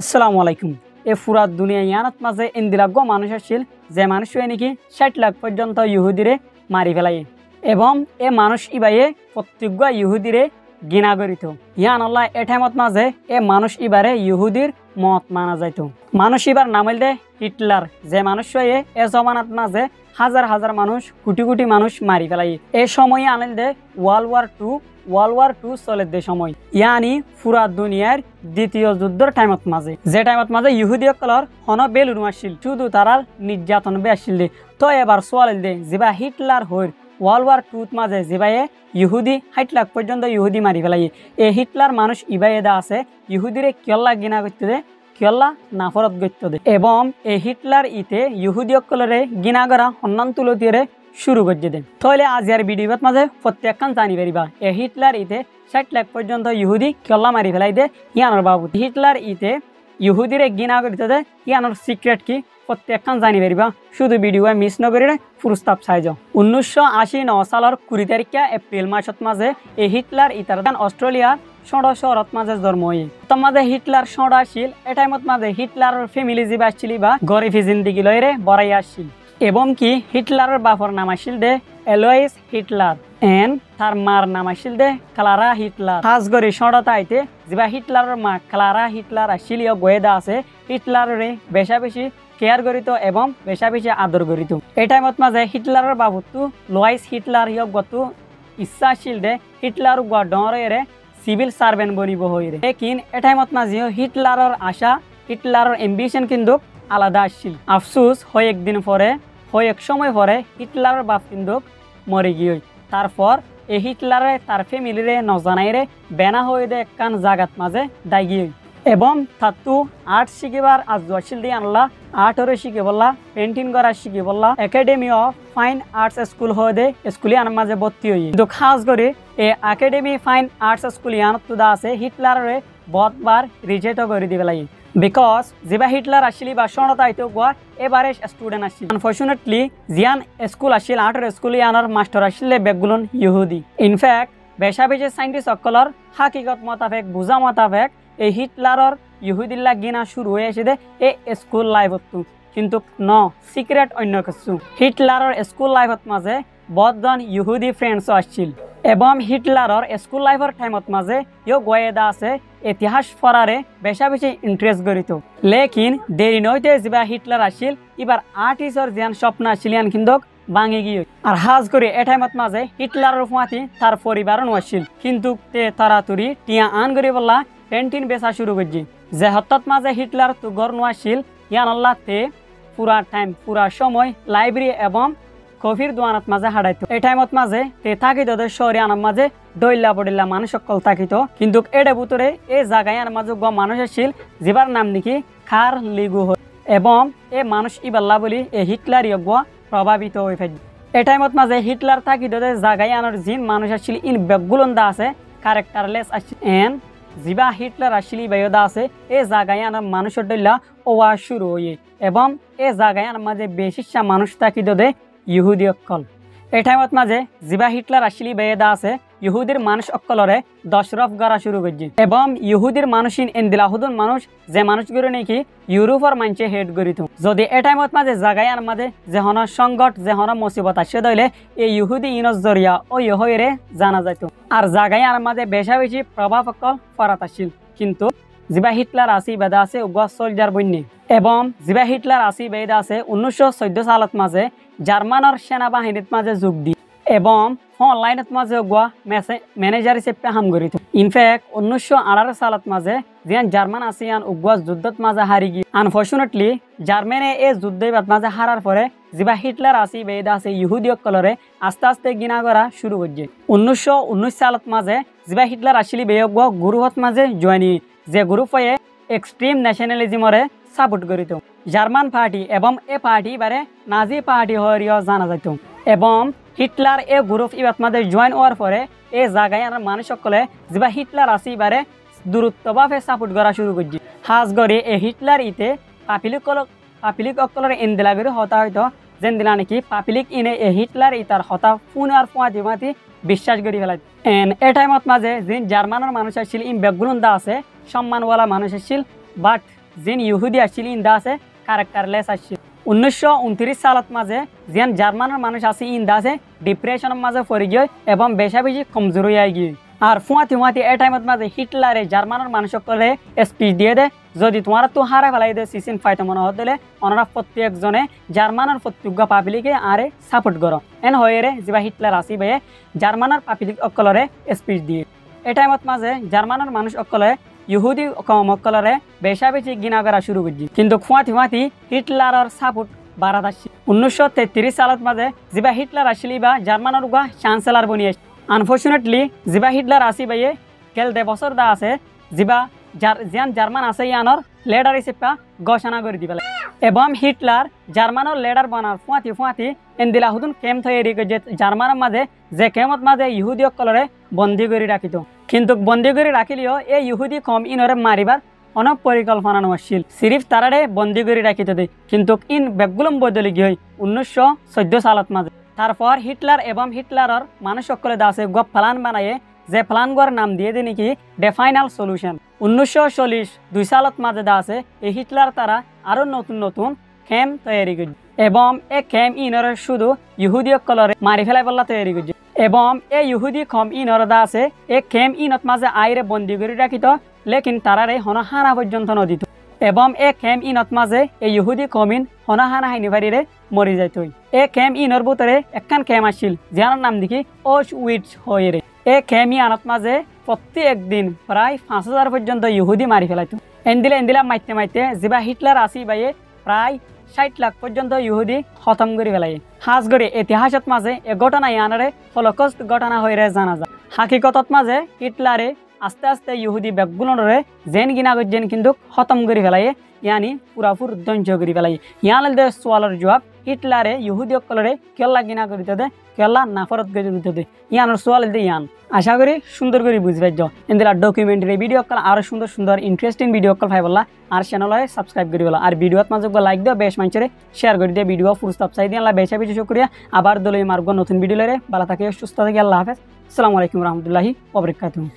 আসসালামু আলাইকুম। এ পুরা দুনিয়া ইয়ানত মাঝে ইন্দিরাজ্ঞ মানুষ আসছিল যে মানুষ নাকি 60 লাখ পর্যন্ত ইহুদিরে মারি ফেলাই এবং এ মানুষ ইবাইয়ে প্রত্যেক ইহুদিরে ঘৃণা করিত। ইয়ান আল্লাহ এ টাইমত মাঝে এ মানুষ ইবারে ইহুদির মত মানা যাইত। মানুষ ইবার নামাইল দে হিটলার, যে মানুষ এ জমানাত মাঝে হাজার হাজার মানুষ কোটি কোটি মানুষ মারি ফেলাই। এ সময় আনিল দে ওয়ার্ল্ড ওয়ার টু চলে দে সময়, ইয়ানি পুরা দুনিয়ার দ্বিতীয় যুদ্ধের টাইমত মাঝে, যে টাইমত মাঝে ইহুদিসকলর হন বেলুন আসছিল, শুধু তারার নির্যাতন বে আসছিল দে। তো এবার সোয়াল দে যেবা হিটলার হইর ওয়ার্ল্ড ওয়ার টুত মাঝে যেবাইয়ে ইহুদি 60 লাখ পর্যন্ত ইহুদি মারি ফেলাই। এ হিটলার মানুষ ইবাইদা আছে ইহুদিরে কিয়ল্লা গিনা করতে দে, কিয়ল্লা নাফরত করতে দে এবং এ হিটলার ইতে ইহুদিসকলরে গিনা করা সন্ধান তুলতিরে শুরু করছে দেন। তাহলে আজ আর ভিডিওত মাঝে প্রত্যেকখান জানি পারিবা এ হিটলার ইতে 60 লাখ পর্যন্ত ইহুদি কিয়ল্লা মারি ফেলাই দে ইয়ানোর বাবু। হিটলার ইতে ইহুদিরে গিনা করতে দে ইয়ানোর সিক্রেট কি প্রত্যেকখান জানি পারিবা, শুধু ভিডিও মিস নকরিলে প্রস্তাব চাই যাও। 1989 সালের 20 তারিখে এপ্রিল মাসত মাঝে এ হিটলার ইতার অস্ট্রেলিয়ার সড় শহরত মাঝে জন্ম হয়ে। তার মাঝে হিটলার সড় আসছিল। এ টাইমত মাঝে হিটলার ফ্যামিলি যিবা আসছিল বা গরিবি জিন্দিগি লয়রে বড়াই আসছিল এবং কি হিটলারের বাপর নাম আসছিল দে এলোইস হিটলার এন তার মার নাম আসছিল দে ক্লারা হিটলার। খাস করে সড়তা আইতে যিবা হিটলারের মা ক্লারা হিটলার আসছিল গোয়েদা আছে হিটলারে বেশা বেশি কেয়ার করিত এবং বেশা বেশি আদর করিত। এই টাইমত মাঝে হিটলারের বাবুতু লোয়াইস হিটলার হিয়ক গতু ইচ্ছা আসছিল দে হিটলার ডরে সিভিল সার্ভেন্ট বনিব হইরে। লেকিন এ টাইমত মাঝে হিটলারের আশা হিটলারের এম্বিশন কিন্তু আলাদা আসছিল। আফসোস হয় একদিন পরে হয় এক সময় পরে হিটলারের বাপ কিন্তু মরে গিয়ে। তারপর এই হিটলারে তার ফ্যামিলিরে নজানাইরে বেনা হয়ে দে একখান জাগাত মাঝে দায় গিয়ে এবং তাতু আর্ট শিখিবার আজ আসছিল দিয়ে আনলা আর্টরে শিখে বললা পেন্টিং করা শিখে বললা academy of fine arts school হয়ে দে স্কুলে আনার মাঝে ভর্তি হই। কিন্তু খাস করে এই একাডেমি ফাইন আর্টস স্কুল আনতুদা আছে হিটলারে বহুতবার রিজেক্ট করে দিবে লাগে বিকজ যেবা হিটলার আসছিল বা সনতা আইতে গোয়া এবারে স্টুডেন্ট আসছিল। আনফর্চুনেটলি জিয়ান স্কুল আসছিল আর্টের স্কুলে আনার মাস্টার আসলে বেগুলন ইহুদি। ইনফ্যাক্ট বেশা বেশি সাইন্টিস্ট সকলর হাকিকত মোতাবেক বুঝা মোতাবেক এই হিটলারর ইহুদিল্লা গিনা শুরু হয়ে এসে দে এই স্কুল লাইফত। কিন্তু ন সিক্রেট অন্য কিছু হিটলারর স্কুল লাইফত মাঝে বহুতজন ইহুদি ফ্রেন্ডসও আসছিল এবং হিটলারর স্কুল লাইফের টাইমত মাঝে ইয়ে গোয়েদা আছে ইতিহাস পড়ারে বেশা বেশি ইন্টারেস্ট করিত। লেকিন দেরি নইতে যা হিটলার আসছিল এবার আর্টিস্টর জিয়ান স্বপ্ন আসছিল কিন্তু ভাঙি গিয়ে। আর হাজ করে এ টাইমত মাঝে হিটলারের ফুয়াতি তার পরিবারও আসছিল কিন্তু তে তাড়াতাড়ি টিয়া আন করে বললা পেন্টিং বেচা শুরু করছি। যে হঠাৎ মাঝে হিটলার তো গড় নোয়াছিল ইয়ান আল্লাহ তে পুরা সময় লাইব্রেরি এবং কফির দোয়ানত মাঝে হারাইত। এই টাইমত মাঝে তে থাকিত শহরে আনার মাঝে দইল্লা পড়িল্লা মানুষ সকল থাকিত কিন্তু এডে ভিতরে এই জায়গায় আনার মাঝে মানুষ আসছিল যেবার নাম নাকি খার লিগু এবং এ মানুষ ইবাল্লা বলি এ হিটলার প্রভাবিত হয়ে ফেল। এই টাইমত মাঝে হিটলার থাকিত জায়গায় আনার জিন মানুষ আসছিল ইন বেগুলন্দা আছে ক্যারেক্টারলেস আসছিল এন যিবা হিটলার আসছিল বেয়দা আছে এই জায়গায় আনার মানুষের দইল্লা ওয়া শুরু হয়ে এবং এই জায়গায় আনার মাঝে বেশিসা মানুষ থাকিত দে ইহুদি অক্কল। এই টাইমত মাঝে যিবা হিটলার আসলি বেয়েদা আছে ইহুদির মানুষ অক্কলরে দশরফ করা শুরু করছে এবং ইহুদির মানুষিন এন্দিলাহুদুন মানুষ যে মানুষগুলো নাকি ইউরোপের মানুষে হেড করিত। যদি এ টাইমত মাঝে জাগায় আর মাঝে যে হন সংকট যে হন মুসিবত আসে দইলে এই ইহুদি ইনস জরিয়া ও ইহরে জানা যাইত আর জাগায় আর মাঝে বেশা বেশি প্রভাব অক্কল ফরাত আসছিল। কিন্তু যিবা হিটলার আসি বেদা আছে উগা সোলজার বন্যে এবং যিবা হিটলার আসি বেদা আছে 1914 সালত মাঝে জার্মানের সেনাবাহিনীত মাঝে যোগ দি এবং অনলাইনত মাঝে উগা ম্যানেজার হিসেবে হাম করিত। ইনফ্যাক্ট 1918 সালত মাঝে জিয়ান জার্মান আসিয়ান উগা যুদ্ধত মাঝে হারি গিয়ে। আনফর্চুনেটলি জার্মানে এই যুদ্ধের মাঝে হারার পরে যিবা হিটলার আসি বেদা আছে ইহুদি অক্কলরে আস্তে আস্তে গিনা করা শুরু করছে। 1919 সালত মাঝে যিবা হিটলার আসলি বেয়গ গ্রুপত মাঝে জয়েন যে গ্রুপ হয়ে এক্সট্রিম ন্যাশনালিজমরে সাপোর্ট করিত জার্মান পার্টি এবং এ পার্টি বারে নাজি পার্টি হয়ে জানা যাইত এবং হিটলার এ গ্রুপ ইবাত মাঝে জয়েন হওয়ার পরে এ জায়গায় আর মানুষ সকলে যা হিটলার আসি বারে দূরত্বভাবে সাপোর্ট করা শুরু করছে। হাজ করে এ হিটলার ইতে পাপিলিক অকলের ইন্দিলা করে হতা হয়তো যেন দিলা নাকি পাপিলিক ইনে এ হিটলার ইতার হতা পুন আর ফুয়াতি মাতি বিশ্বাস করি ফেলাই। এ টাইমত মাঝে যে জার্মানের মানুষ আসছিল ইন বেগুলন্দা আছে সম্মানওয়ালা মানুষ আসছিল বাট যেন ইহুদি আসছিল ইন্দা আছে ক্যারেক্টারলেস আসছিল 1929 সালত মাঝে যেন জার্মানের মানুষ আছে ইন্দা আছে ডিপ্রেশনের মাঝে পড়ে গিয়ে এবং বেশা বেশি কমজোর হয়ে গিয়ে আর ফুয়াতি এ টাইমত মাঝে হিটলারে জার্মানের মানুষসকলে স্পিচ দিয়ে দেয় যদি তোমার তো হারা ফেলাই দে সিসিন ফাইতে মনে হতে ওনারা প্রত্যেকজনে জার্মানের প্রত্যেক পাবলিকে আরে সাপোর্ট করো এন হয়ে রে যা হিটলার আসি ভাইয়ে জার্মানের পাবলিক অকলরে স্পিচ দিয়ে এ টাইমত মাঝে জার্মানের মানুষ অকলে ইহুদি অকলরে বেশা বেশি গিনা করা শুরু করছি কিন্তু ফুয়াতি হিটলারের সাপোর্ট বাড়াত আসছে 1933 সালত মাঝে যা হিটলার আসলি বা জার্মানের উগা চ্যান্সেলার বনিয়ে আনফর্চুনেটলি যা হিটলার আসি ভাইয়ে কেল দে বছর দা আছে যা যেন জার্মান আছে ইয়ানোর লিডার হিসেবে ঘোষণা করে দিবে এবং হিটলার জার্মানের লিডার বানার ফুয়াতি এন্দিলা হুদুন কেম তৈরি যে জার্মানের মাঝে যে কেমত মাঝে ইহুদি অকলরে বন্দী করে রাখিত কিন্তু বন্দী করে রাখিলেও এই ইহুদি কম ইনরে মারিবার অনেক পরিকল্পনা নছিল সিরিফ তারারে বন্দী করে রাখিত দেয় কিন্তু ইন বেগুলম বদলে গিয়ে 1914 সালত মাঝে তারপর হিটলার এবং হিটলারের মানুষ সকলে দাসে গপ প্ল্যান বানায়ে যে প্ল্যান গড় নাম দিয়ে দেয় নাকি দ্য ফাইনাল সলিউশন 1942 সালত মাঝে দাসে এই হিটলার তারা আরো নতুন ক্যাম্প তৈরি করছে এবং এই ক্যাম্প ইনরে শুধু ইহুদি সকলরে মারি ফেলাই বললা তৈরি করছে এবং এই ইহুদি কম ইনরে দাসে এই ক্যাম্প ইনত মাঝে আইরে বন্দী করে রাখিত লেকিন তারারে হনহানা পর্যন্ত নদিত এবং এই ক্যাম্প ইনত মাঝে এই ইহুদি কমিন হনহানা হাইনি বাড়িরে মরি যাইত এই ক্যাম্প ইনর ভিতরে একখান ক্যাম্প আসছিল যার নাম দেখি অশউইটজ হয়ে রে এই ক্যাম্প ইনত মাঝে প্রত্যেক দিন প্রায় 5000 পর্যন্ত ইহুদি মারি ফেলাইত এন্দিলা মাইতে যা হিটলার আসি বাইয়ে প্রায় 60 লাখ পর্যন্ত ইহুদি খতম করে ফেলাই হাজ করে ইতিহাসত মাঝে এ ঘটনা ইয়ানরে হলোকস্ট ঘটনা হয়ে জানা যায় হাকিকতত মাঝে হিটলারে আস্তে আস্তে ইহুদি বেগুলরে জেন গিনা যেন কিন্তু খতম করে ফেলাই ইয়ানি পুরাপুর ধ্বংস করে ফেলাই ইয়ান সোয়ালের জবাব হিটলারে ইহুদি অকলরে কেল্লা গিনা করিতে দে কেল্লা নাফরত করে দিতে দে ইয়ানোর সোয়াল দে ইয়ান আশা করি সুন্দর করে বুঝবে এন্দিলা ডকুমেন্টারি ভিডিও কল আরো সুন্দর ইন্টারেস্টিং ভিডিও কল পাই বলা আর চ্যানেলে সাবস্ক্রাইব করে বলা আর ভিডিওত মাঝে লাইক দিও বেশ মানুষের শেয়ার করে দিয়ে ভিডিও ফুল সাবস্ক্রাইব দিয়ে বেশা বেশি শুকরিয়া আবার দলই মার্গ নতুন ভিডিও লরে ভালো থাকে সুস্থ থাকে আল্লাহ হাফেজ আসসালামু আলাইকুম রহমতুল্লাহি ওয়া বারাকাতুহু।